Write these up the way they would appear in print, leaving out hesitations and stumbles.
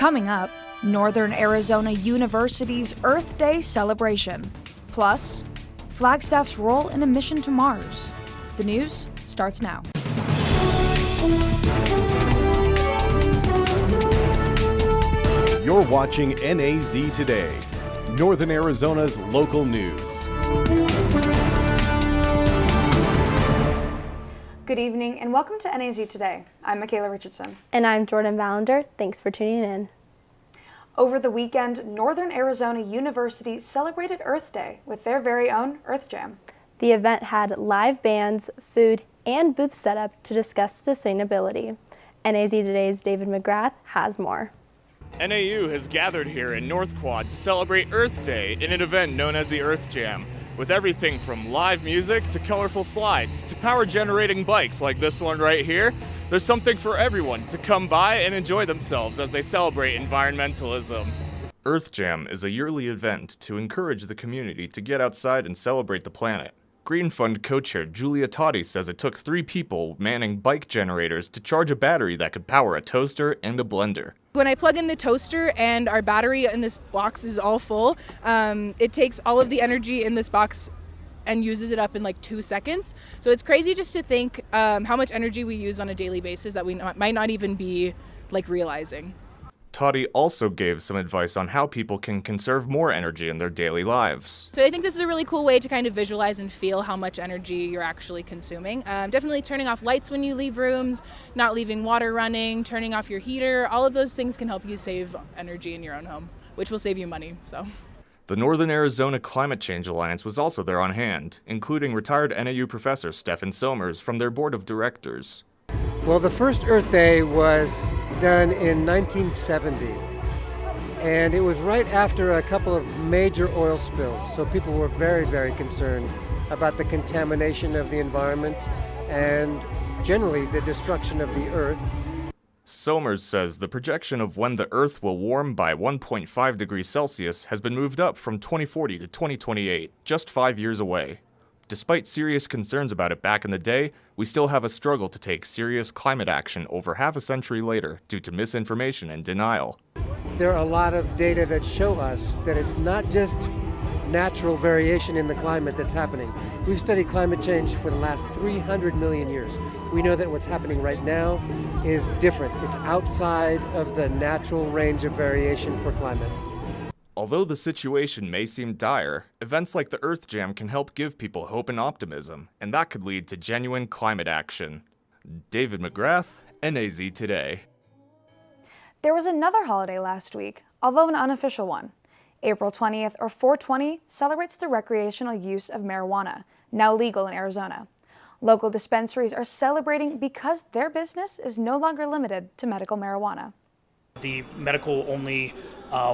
Coming up, Northern Arizona University's Earth Day celebration. Plus, Flagstaff's role in a mission to Mars. The news starts now. You're watching NAZ Today, Northern Arizona's local news. Good evening and welcome to NAZ Today. I'm Michaela Richardson. And I'm Jordan Valander. Thanks for tuning in. Over the weekend, Northern Arizona University celebrated Earth Day with their very own Earth Jam. The event had live bands, food, and booths set up to discuss sustainability. NAZ Today's David McGrath has more. NAU has gathered here in North Quad to celebrate Earth Day in an event known as the Earth Jam, with everything from live music to colorful slides to power-generating bikes like this one right here. There's something for everyone to come by and enjoy themselves as they celebrate environmentalism. Earth Jam is a yearly event to encourage the community to get outside and celebrate the planet. Green Fund co-chair Julia Totti says it took 3 people manning bike generators to charge a battery that could power a toaster and a blender. When I plug in the toaster and our battery in this box is all full, it takes all of the energy in this box and uses it up in like 2 seconds. So it's crazy just to think how much energy we use on a daily basis that we might not even be like realizing. Totti also gave some advice on how people can conserve more energy in their daily lives. So I think this is a really cool way to kind of visualize and feel how much energy you're actually consuming. Definitely turning off lights when you leave rooms, not leaving water running, turning off your heater. All of those things can help you save energy in your own home, which will save you money. So. The Northern Arizona Climate Change Alliance was also there on hand, including retired NAU professor Stephen Somers from their board of directors. Well, the first Earth Day was done in 1970, and it was right after a couple of major oil spills, so people were very, very concerned about the contamination of the environment and generally the destruction of the Earth. Somers says the projection of when the Earth will warm by 1.5 degrees Celsius has been moved up from 2040 to 2028, just 5 years away. Despite serious concerns about it back in the day, we still have a struggle to take serious climate action over half a century later due to misinformation and denial. There are a lot of data that show us that it's not just natural variation in the climate that's happening. We've studied climate change for the last 300 million years. We know that what's happening right now is different. It's outside of the natural range of variation for climate. Although the situation may seem dire, events like the Earth Jam can help give people hope and optimism, and that could lead to genuine climate action. David McGrath, NAZ Today. There was another holiday last week, although an unofficial one. April 20th, or 420, celebrates the recreational use of marijuana, now legal in Arizona. Local dispensaries are celebrating because their business is no longer limited to medical marijuana. The medical-only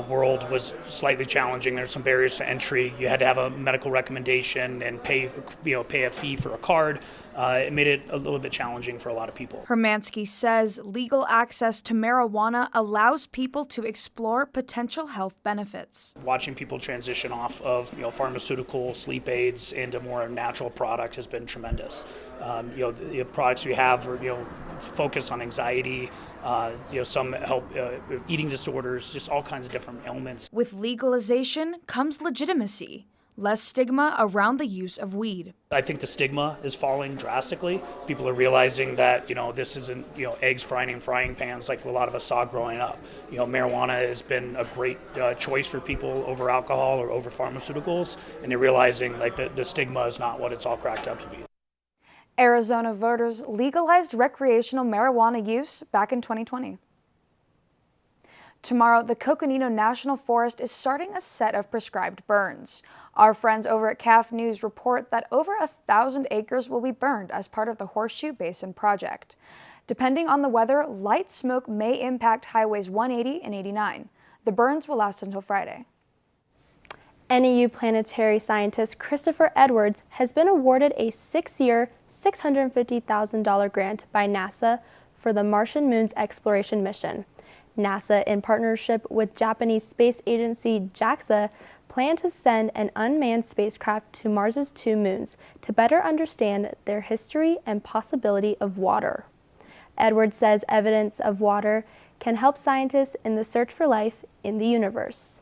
world was slightly challenging. There's some barriers to entry. You had to have a medical recommendation and pay a fee for a card. It made it a little bit challenging for a lot of people. Hermansky says legal access to marijuana allows people to explore potential health benefits. Watching people transition off of pharmaceutical sleep aids into more natural product has been tremendous. The products we have are focus on anxiety. Some help eating disorders, just all kinds of different ailments. With legalization comes legitimacy, less stigma around the use of weed. I think the stigma is falling drastically. People are realizing that, this isn't, eggs frying in frying pans like a lot of us saw growing up. Marijuana has been a great choice for people over alcohol or over pharmaceuticals, and they're realizing like the stigma is not what it's all cracked up to be. Arizona voters legalized recreational marijuana use back in 2020. Tomorrow, the Coconino National Forest is starting a set of prescribed burns. Our friends over at CAF News report that over 1,000 acres will be burned as part of the Horseshoe Basin project. Depending on the weather, light smoke may impact highways 180 and 89. The burns will last until Friday. NAU planetary scientist Christopher Edwards has been awarded a 6-year, $650,000 grant by NASA for the Martian Moon's exploration mission. NASA, in partnership with Japanese space agency JAXA, plan to send an unmanned spacecraft to Mars's 2 moons to better understand their history and possibility of water. Edwards says evidence of water can help scientists in the search for life in the universe.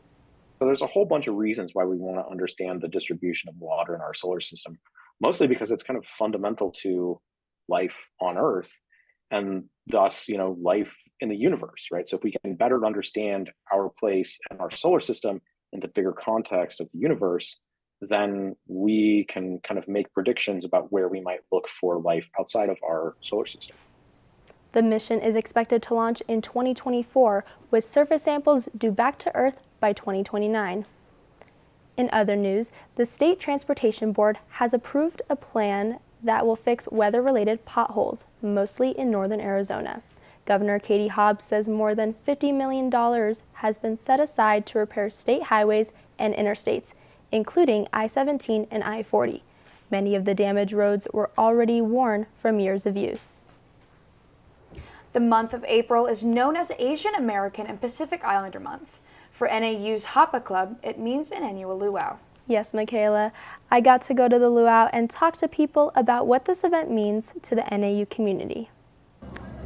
So there's a whole bunch of reasons why we want to understand the distribution of water in our solar system, mostly because it's kind of fundamental to life on Earth and thus, life in the universe, right? So if we can better understand our place and our solar system in the bigger context of the universe, then we can kind of make predictions about where we might look for life outside of our solar system. The mission is expected to launch in 2024, with surface samples due back to Earth by 2029. In other news, the State Transportation Board has approved a plan that will fix weather-related potholes, mostly in northern Arizona. Governor Katie Hobbs says more than $50 million has been set aside to repair state highways and interstates, including I-17 and I-40. Many of the damaged roads were already worn from years of use. The month of April is known as Asian American and Pacific Islander Month. For NAU's HAPA Club, it means an annual luau. Yes, Michaela, I got to go to the luau and talk to people about what this event means to the NAU community.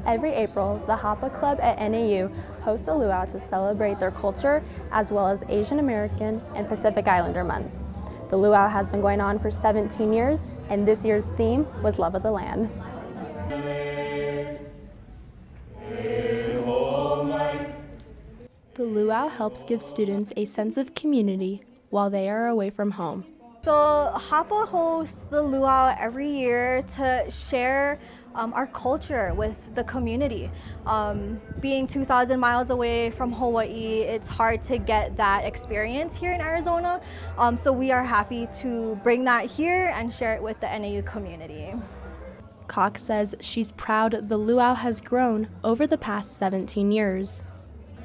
Every April, the HAPA Club at NAU hosts a luau to celebrate their culture, as well as Asian American and Pacific Islander Month. The luau has been going on for 17 years, and this year's theme was Love of the Land. The luau helps give students a sense of community while they are away from home. So HAPA hosts the luau every year to share our culture with the community. Being 2,000 miles away from Hawaii, it's hard to get that experience here in Arizona. So we are happy to bring that here and share it with the NAU community. Cox says she's proud the luau has grown over the past 17 years.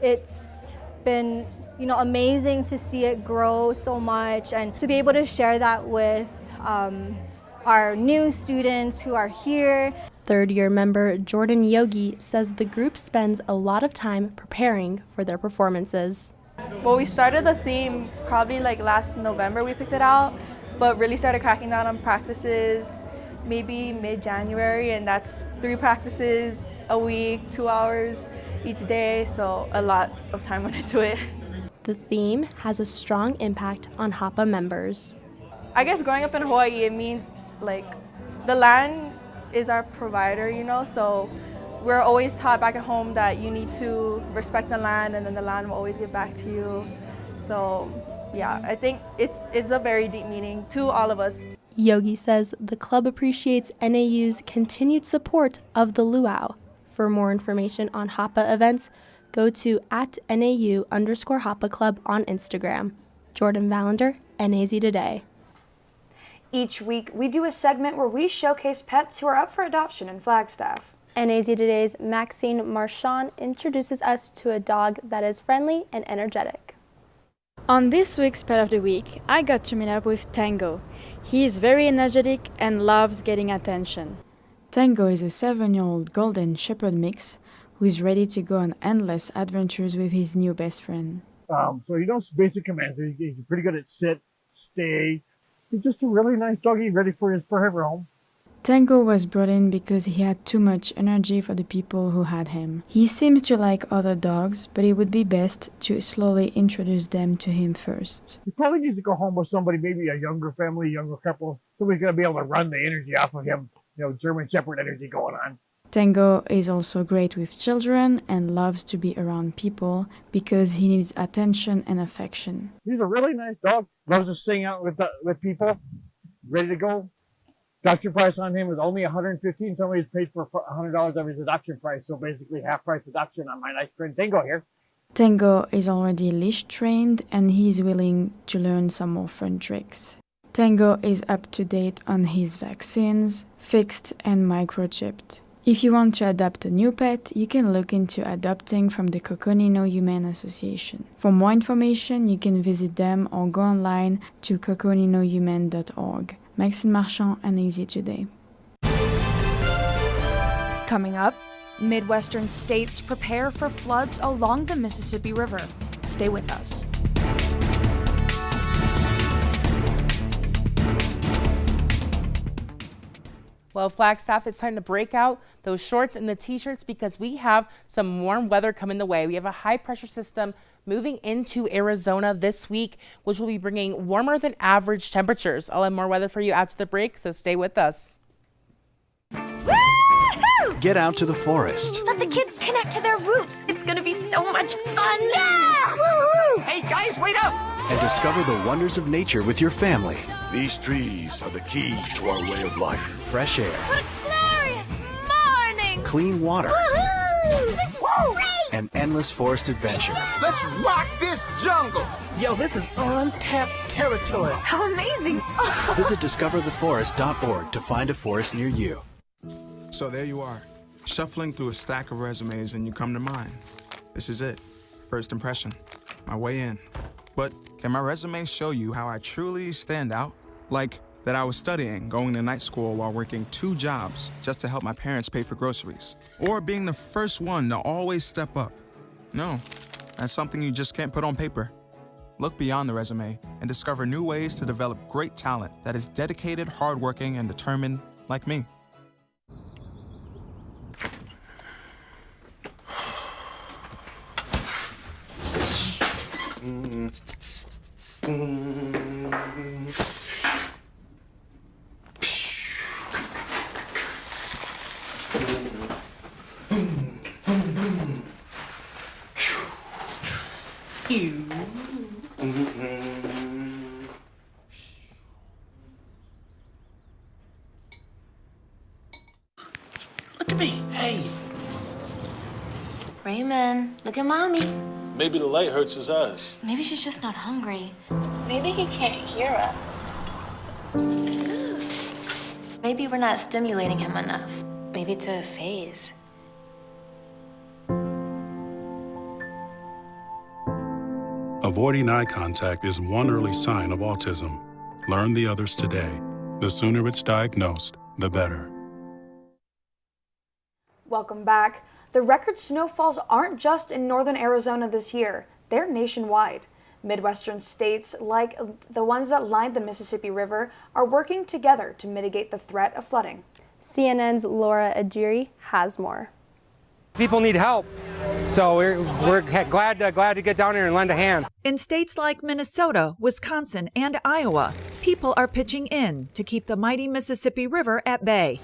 It's been amazing to see it grow so much and to be able to share that with our new students who are here. Third-year member Jordan Yogi says the group spends a lot of time preparing for their performances. Well, we started the theme probably last November we picked it out, but really started cracking down on practices maybe mid-January, and that's 3 practices a week, 2 hours each day, so a lot of time went into it. The theme has a strong impact on HAPA members. I guess growing up in Hawaii, it means the land is our provider, so we're always taught back at home that you need to respect the land and then the land will always give back to you. So yeah, I think it's a very deep meaning to all of us. Yogi says the club appreciates NAU's continued support of the luau. For more information on HAPA events, go to @NAU_HAPA Club on Instagram. Jordan Valander, NAZ Today. Each week, we do a segment where we showcase pets who are up for adoption in Flagstaff. NAZ Today's Maxine Marchand introduces us to a dog that is friendly and energetic. On this week's Pet of the Week, I got to meet up with Tango. He is very energetic and loves getting attention. Tango is a 7-year-old golden shepherd mix who is ready to go on endless adventures with his new best friend. So he knows basic commands. He's pretty good at sit, stay. He's just a really nice doggy, ready for his forever home. Tango was brought in because he had too much energy for the people who had him. He seems to like other dogs, but it would be best to slowly introduce them to him first. He probably needs to go home with somebody, maybe a younger family, younger couple, so we're going to be able to run the energy off of him, German Shepherd energy going on. Tango is also great with children and loves to be around people because he needs attention and affection. He's a really nice dog. Loves to sing out with people. Ready to go. Adoption price on him is only $115. Somebody's paid for $100 of his adoption price, so basically half price adoption on my nice friend Tango here. Tango is already leash trained and he's willing to learn some more fun tricks. Tango is up to date on his vaccines, fixed and microchipped. If you want to adopt a new pet, you can look into adopting from the Coconino Humane Association. For more information, you can visit them or go online to coconinohumane.org. Maxine Marchand, NAZ Today. Coming up, Midwestern states prepare for floods along the Mississippi River. Stay with us. Well, Flagstaff, it's time to break out those shorts and the t-shirts because we have some warm weather coming the way. We have a high pressure system moving into Arizona this week, which will be bringing warmer than average temperatures. I'll have more weather for you after the break, so stay with us. Woo-hoo! Get out to the forest. Let the kids connect to their roots. It's gonna be so much fun. Yeah! Woo-hoo! Hey guys, wait up! And discover the wonders of nature with your family. These trees are the key to our way of life. Fresh air. What a glorious morning! Clean water. Woohoo! This is great! An endless forest adventure. Let's rock this jungle! Yo, this is untapped territory. How amazing! Visit discovertheforest.org to find a forest near you. So there you are, shuffling through a stack of resumes and you come to mine. This is it, first impression, my way in. But can my resume show you how I truly stand out? Like that I was studying, going to night school while working 2 jobs just to help my parents pay for groceries. Or being the first one to always step up. No, that's something you just can't put on paper. Look beyond the resume and discover new ways to develop great talent that is dedicated, hardworking, and determined like me. Look at me. Hey. Raymond, look at mommy. Maybe the light hurts his eyes. Maybe she's just not hungry. Maybe he can't hear us. Maybe we're not stimulating him enough. Maybe it's a phase. Avoiding eye contact is one early sign of autism. Learn the others today. The sooner it's diagnosed, the better. Welcome back. The record snowfalls aren't just in northern Arizona this year, they're nationwide. Midwestern states, like the ones that line the Mississippi River, are working together to mitigate the threat of flooding. CNN's Laura Aguirre has more. People need help, so we're glad to get down here and lend a hand. In states like Minnesota, Wisconsin, and Iowa, people are pitching in to keep the mighty Mississippi River at bay.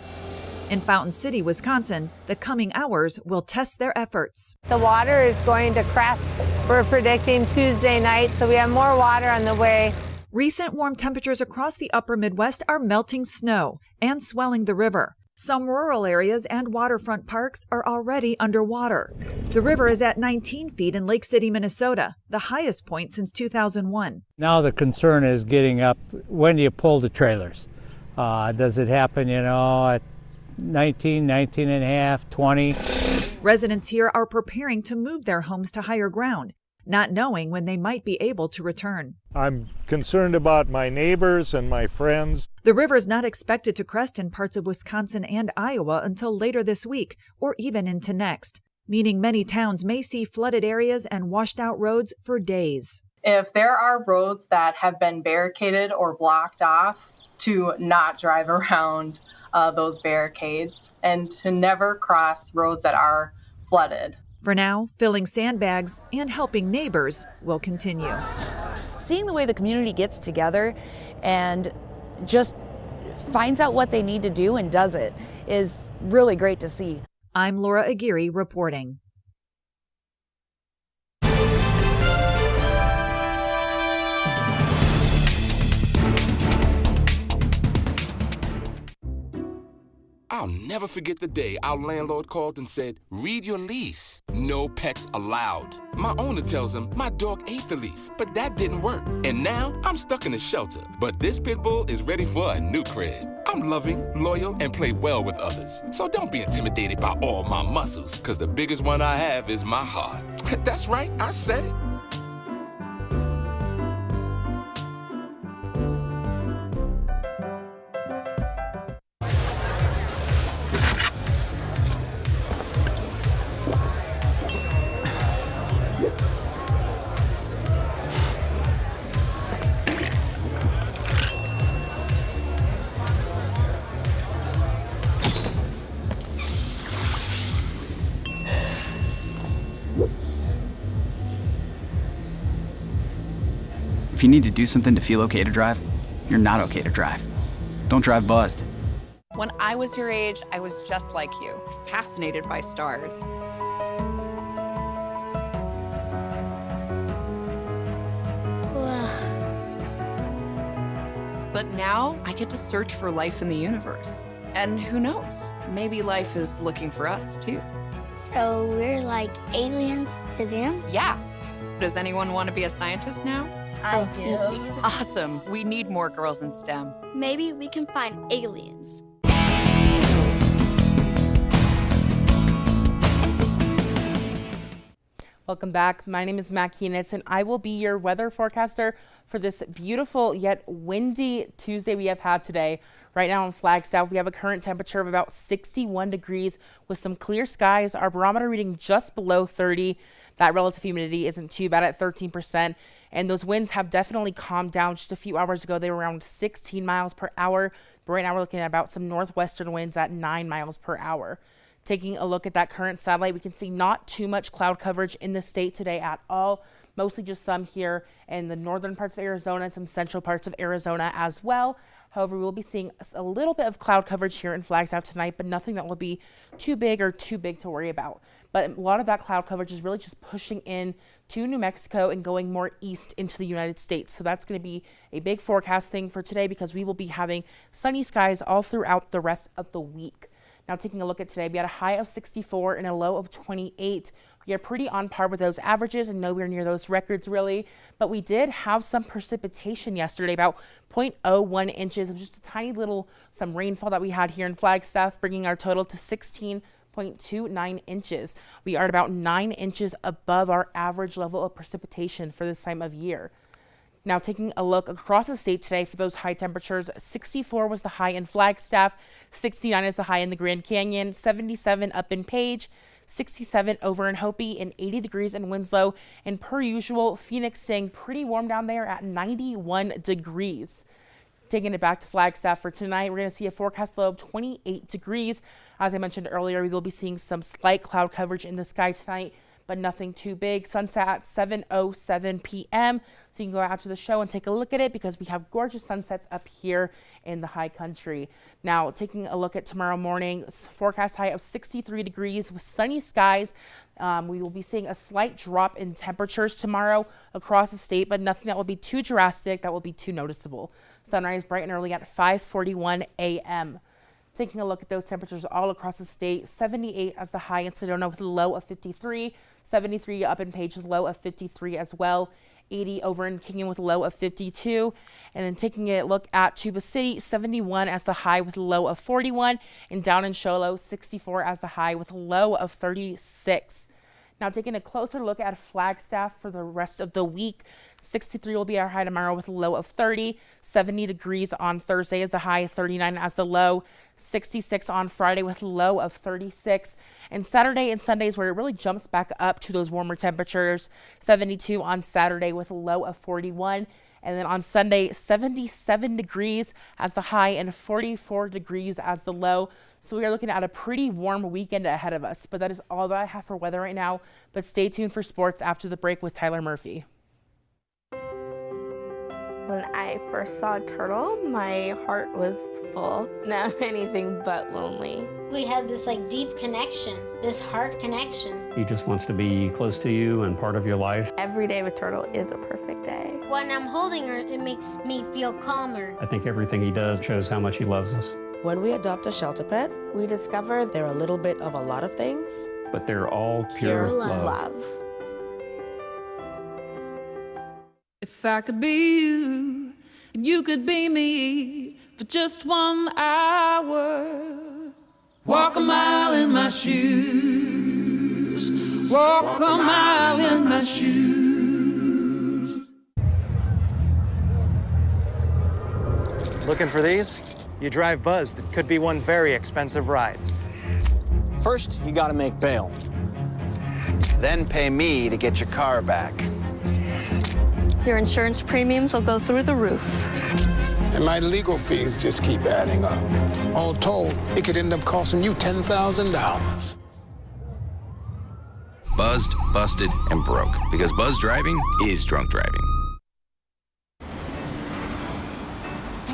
In Fountain City, Wisconsin, the coming hours will test their efforts. The water is going to crest. We're predicting Tuesday night, so we have more water on the way. Recent warm temperatures across the upper Midwest are melting snow and swelling the river. Some rural areas and waterfront parks are already underwater. The river is at 19 feet in Lake City, Minnesota, the highest point since 2001. Now the concern is getting up, when do you pull the trailers? Does it happen, at 19 and a half, 20? Residents here are preparing to move their homes to higher ground, not knowing when they might be able to return. I'm concerned about my neighbors and my friends. The river is not expected to crest in parts of Wisconsin and Iowa until later this week, or even into next, meaning many towns may see flooded areas and washed out roads for days. If there are roads that have been barricaded or blocked off, to not drive around those barricades and to never cross roads that are flooded. For now, filling sandbags and helping neighbors will continue. Seeing the way the community gets together and just finds out what they need to do and does it is really great to see. I'm Laura Aguirre reporting. I'll never forget the day our landlord called and said, "Read your lease. No pets allowed." My owner tells him my dog ate the lease, but that didn't work. And now I'm stuck in a shelter. But this pit bull is ready for a new crib. I'm loving, loyal, and play well with others. So don't be intimidated by all my muscles, because the biggest one I have is my heart. That's right, I said it. If you need to do something to feel okay to drive, you're not okay to drive. Don't drive buzzed. When I was your age, I was just like you, fascinated by stars. But now I get to search for life in the universe. And who knows, maybe life is looking for us too. So we're like aliens to them? Yeah. Does anyone want to be a scientist now? I do. Awesome. We need more girls in STEM. Maybe we can find aliens. Welcome back. My name is Matt Keenitz, and I will be your weather forecaster for this beautiful yet windy Tuesday we have had today. Right now in Flagstaff, we have a current temperature of about 61 degrees with some clear skies. Our barometer reading just below 30. That relative humidity isn't too bad at 13%. And those winds have definitely calmed down. Just a few hours ago, they were around 16 miles per hour. But right now we're looking at about some northwestern winds at 9 miles per hour. Taking a look at that current satellite, we can see not too much cloud coverage in the state today at all. Mostly just some here in the northern parts of Arizona and some central parts of Arizona as well. However, we'll be seeing a little bit of cloud coverage here in Flagstaff tonight, but nothing that will be too big to worry about. But a lot of that cloud coverage is really just pushing in to New Mexico and going more east into the United States. So that's going to be a big forecast thing for today because we will be having sunny skies all throughout the rest of the week. Now taking a look at today, we had a high of 64 and a low of 28. We are pretty on par with those averages and nowhere near those records really, but we did have some precipitation yesterday, about 0.01 inches. It was just a tiny little, some rainfall that we had here in Flagstaff, bringing our total to 16.29 inches. We are at about 9 inches above our average level of precipitation for this time of year. Now taking a look across the state today for those high temperatures, 64 was the high in Flagstaff, 69 is the high in the Grand Canyon, 77 up in Page, 67 over in Hopi, and 80 degrees in Winslow. And per usual, Phoenix staying pretty warm down there at 91 degrees. Taking it back to Flagstaff for tonight, we're going to see a forecast low of 28 degrees. As I mentioned earlier, we will be seeing some slight cloud coverage in the sky tonight, but nothing too big. Sunset at 7:07 p.m. So you can go after the show and take a look at it because we have gorgeous sunsets up here in the high country. Now, taking a look at tomorrow morning, forecast high of 63 degrees with sunny skies. We will be seeing a slight drop in temperatures tomorrow across the state, but nothing that will be too drastic, that will be too noticeable. Sunrise bright and early at 5:41 a.m. Taking a look at those temperatures all across the state, 78 as the high in Sedona with a low of 53, 73 up in Page with a low of 53 as well, 80 over in Kenyon with a low of 52, and then taking a look at Tuba City, 71 as the high with a low of 41, and down in Show Low, 64 as the high with a low of 36. Now taking a closer look at Flagstaff for the rest of the week, 63 will be our high tomorrow with a low of 30, 70 degrees on Thursday as the high, 39 as the low, 66 on Friday with a low of 36, and Saturday and Sundays where it really jumps back up to those warmer temperatures, 72 on Saturday with a low of 41, and then on Sunday, 77 degrees as the high and 44 degrees as the low. So we are looking at a pretty warm weekend ahead of us, but that is all that I have for weather right now. But stay tuned for sports after the break with Tyler Murphy. When I first saw a turtle, my heart was full. Now I'm anything but lonely. We have this deep connection, this heart connection. He just wants to be close to you and part of your life. Every day with turtle is a perfect day. When I'm holding her, it makes me feel calmer. I think everything he does shows how much he loves us. When we adopt a shelter pet, we discover they're a little bit of a lot of things, but they're all pure love. If I could be you, and you could be me for just 1 hour. Walk a mile in my shoes. Walk a mile in my shoes. Looking for these? You drive buzzed. It could be one very expensive ride. First, you gotta make bail. Then pay me to get your car back. Your insurance premiums will go through the roof. And my legal fees just keep adding up. All told, it could end up costing you $10,000. Buzzed, busted, and broke. Because buzz driving is drunk driving.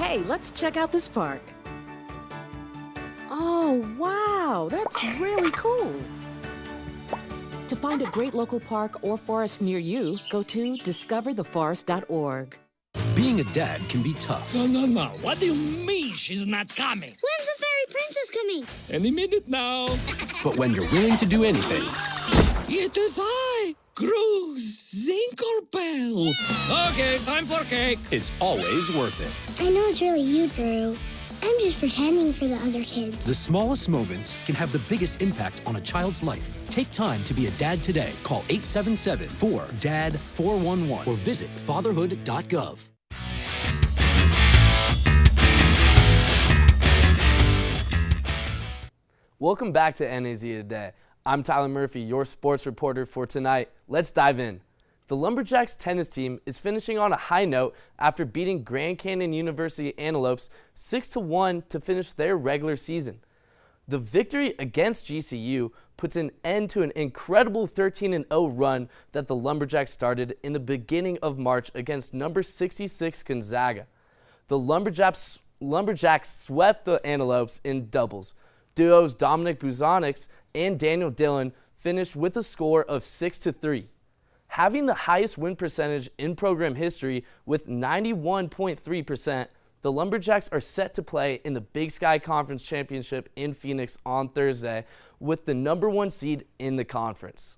Hey, let's check out this park. Oh, wow, that's really cool. To find a great local park or forest near you, go to discovertheforest.org. Being a dad can be tough. No. What do you mean she's not coming? When's the fairy princess coming? Any minute now. But when you're willing to do anything, It is I, Cruz Zinkerbell. Yeah. Okay, time for cake. It's always worth it. I know it's really you, Drew. I'm just pretending for the other kids. The smallest moments can have the biggest impact on a child's life. Take time to be a dad today. Call 877-4DAD-411 or visit fatherhood.gov. Welcome back to NAZ Today. I'm Tyler Murphy, your sports reporter for tonight. Let's dive in. The Lumberjacks tennis team is finishing on a high note after beating Grand Canyon University Antelopes 6-1 to finish their regular season. The victory against GCU puts an end to an incredible 13-0 run that the Lumberjacks started in the beginning of March against number 66 Gonzaga. The Lumberjacks swept the Antelopes in doubles. Duos Dominic Buzanix and Daniel Dillon finished with a score of 6-3. Having the highest win percentage in program history with 91.3%, the Lumberjacks are set to play in the Big Sky Conference Championship in Phoenix on Thursday with the #1 seed in the conference.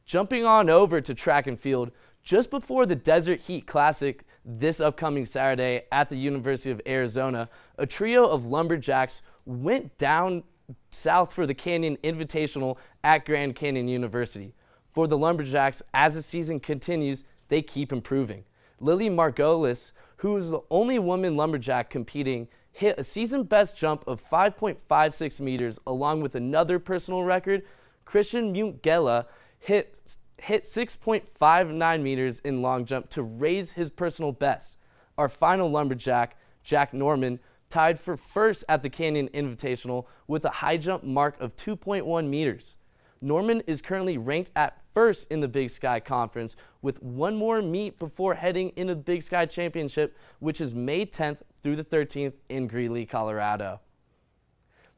Jumping on over to track and field, just before the Desert Heat Classic this upcoming Saturday at the University of Arizona, a trio of Lumberjacks went down south for the Canyon Invitational at Grand Canyon University. For the Lumberjacks, as the season continues, they keep improving. Lily Margolis, who is the only woman Lumberjack competing, hit a season-best jump of 5.56 meters, along with another personal record. Christian Mungela hit 6.59 meters in long jump to raise his personal best. Our final Lumberjack, Jack Norman, tied for first at the Canyon Invitational with a high jump mark of 2.1 meters. Norman is currently ranked at first in the Big Sky Conference with one more meet before heading into the Big Sky Championship, which is May 10th through the 13th in Greeley, Colorado.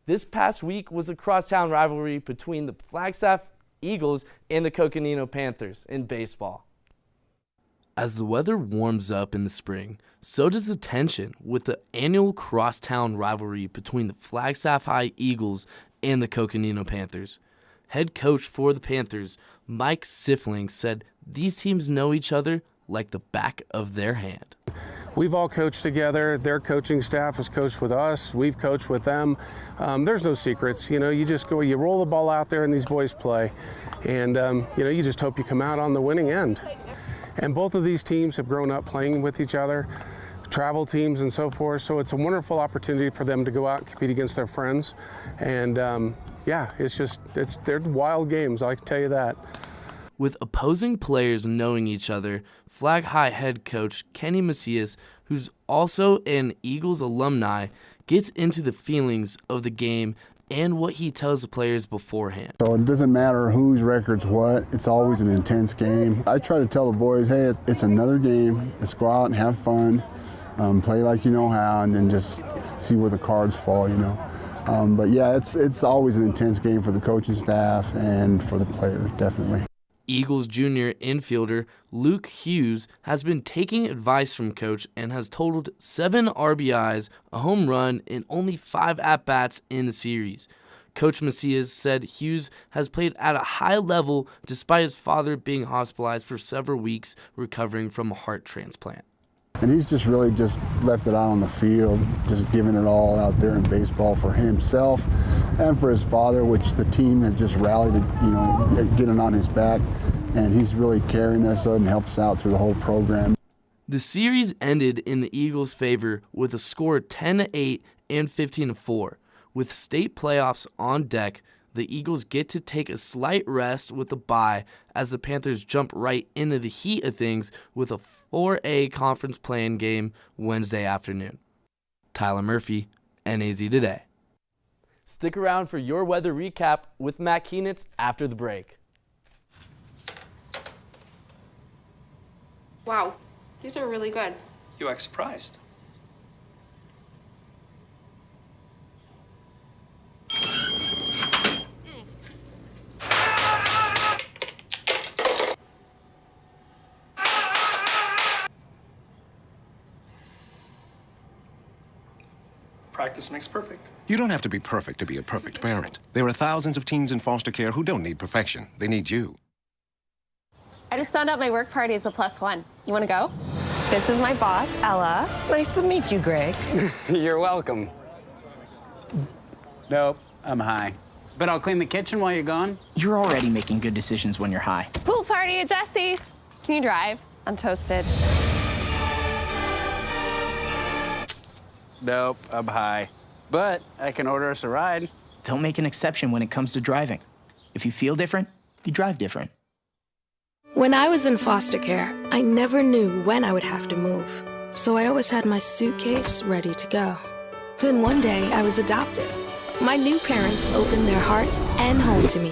This past week was a crosstown rivalry between the Flagstaff Eagles and the Coconino Panthers in baseball. As the weather warms up in the spring, so does the tension with the annual crosstown rivalry between the Flagstaff High Eagles and the Coconino Panthers. Head coach for the Panthers, Mike Sifling, said these teams know each other like the back of their hand. We've all coached together. Their coaching staff has coached with us. We've coached with them. There's no secrets. You just go, you roll the ball out there and these boys play. And, you just hope you come out on the winning end. And both of these teams have grown up playing with each other, travel teams and so forth. So it's a wonderful opportunity for them to go out and compete against their friends. And, they're wild games, I can tell you that. With opposing players knowing each other, Flag High head coach Kenny Macias, who's also an Eagles alumni, gets into the feelings of the game and what he tells the players beforehand. So it doesn't matter whose record's what, it's always an intense game. I try to tell the boys, hey, it's another game. Let's go out and have fun, play like you know how, and then just see where the cards fall, But yeah, it's always an intense game for the coaching staff and for the players, definitely. Eagles junior infielder Luke Hughes has been taking advice from coach and has totaled 7 RBIs, a home run, and only 5 at-bats in the series. Coach Macias said Hughes has played at a high level despite his father being hospitalized for several weeks recovering from a heart transplant. And he's just really just left it out on the field, just giving it all out there in baseball for himself and for his father, which the team has just rallied, getting on his back. And he's really carrying us and helps out through the whole program. The series ended in the Eagles' favor with a score of 10-8 and 15-4. With state playoffs on deck, the Eagles get to take a slight rest with a bye as the Panthers jump right into the heat of things with a 4A conference play-in game Wednesday afternoon. Tyler Murphy, NAZ Today. Stick around for your weather recap with Matt Keenitz after the break. Wow, these are really good. You act surprised. Practice makes perfect. You don't have to be perfect to be a perfect parent. There are thousands of teens in foster care who don't need perfection. They need you. I just found out my work party is a +1. You want to go? This is my boss, Ella. Nice to meet you, Greg. You're welcome. Nope, I'm high. But I'll clean the kitchen while you're gone. You're already making good decisions when you're high. Pool party at Jesse's. Can you drive? I'm toasted. Nope, I'm high. But I can order us a ride. Don't make an exception when it comes to driving. If you feel different, you drive different. When I was in foster care, I never knew when I would have to move. So I always had my suitcase ready to go. Then one day, I was adopted. My new parents opened their hearts and home to me.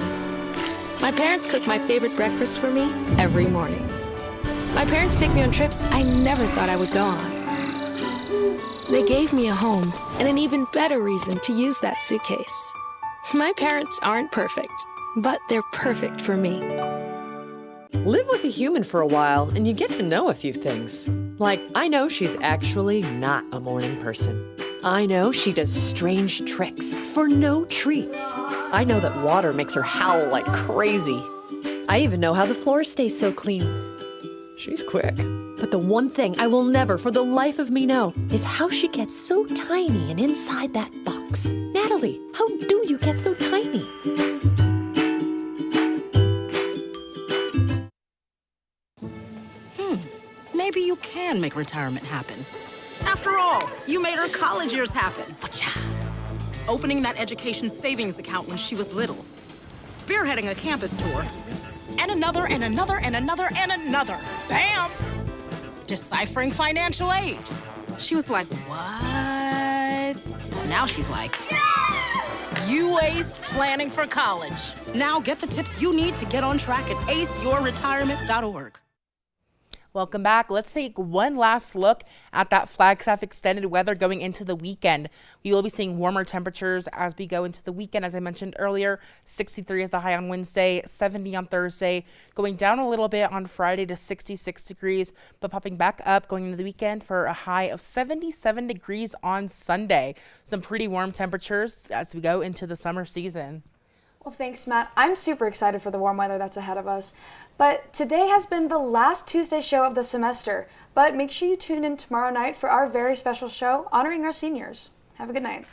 My parents cook my favorite breakfast for me every morning. My parents take me on trips I never thought I would go on. They gave me a home and an even better reason to use that suitcase. My parents aren't perfect, but they're perfect for me. Live with a human for a while and you get to know a few things. Like, I know she's actually not a morning person. I know she does strange tricks for no treats. I know that water makes her howl like crazy. I even know how the floor stays so clean. She's quick. But the one thing I will never for the life of me know is how she gets so tiny and inside that box. Natalie, how do you get so tiny? Maybe you can make retirement happen. After all, you made her college years happen. Opening that education savings account when she was little. Spearheading a campus tour. And another, and another, and another, and another. Bam! Deciphering financial aid. She was like, what? But now she's like, you aced planning for college. Now get the tips you need to get on track at aceyourretirement.org. Welcome back. Let's take one last look at that Flagstaff extended weather going into the weekend. We will be seeing warmer temperatures as we go into the weekend. As I mentioned earlier, 63 is the high on Wednesday, 70 on Thursday, going down a little bit on Friday to 66 degrees, but popping back up going into the weekend for a high of 77 degrees on Sunday. Some pretty warm temperatures as we go into the summer season. Well, thanks, Matt. I'm super excited for the warm weather that's ahead of us. But today has been the last Tuesday show of the semester. But make sure you tune in tomorrow night for our very special show honoring our seniors. Have a good night.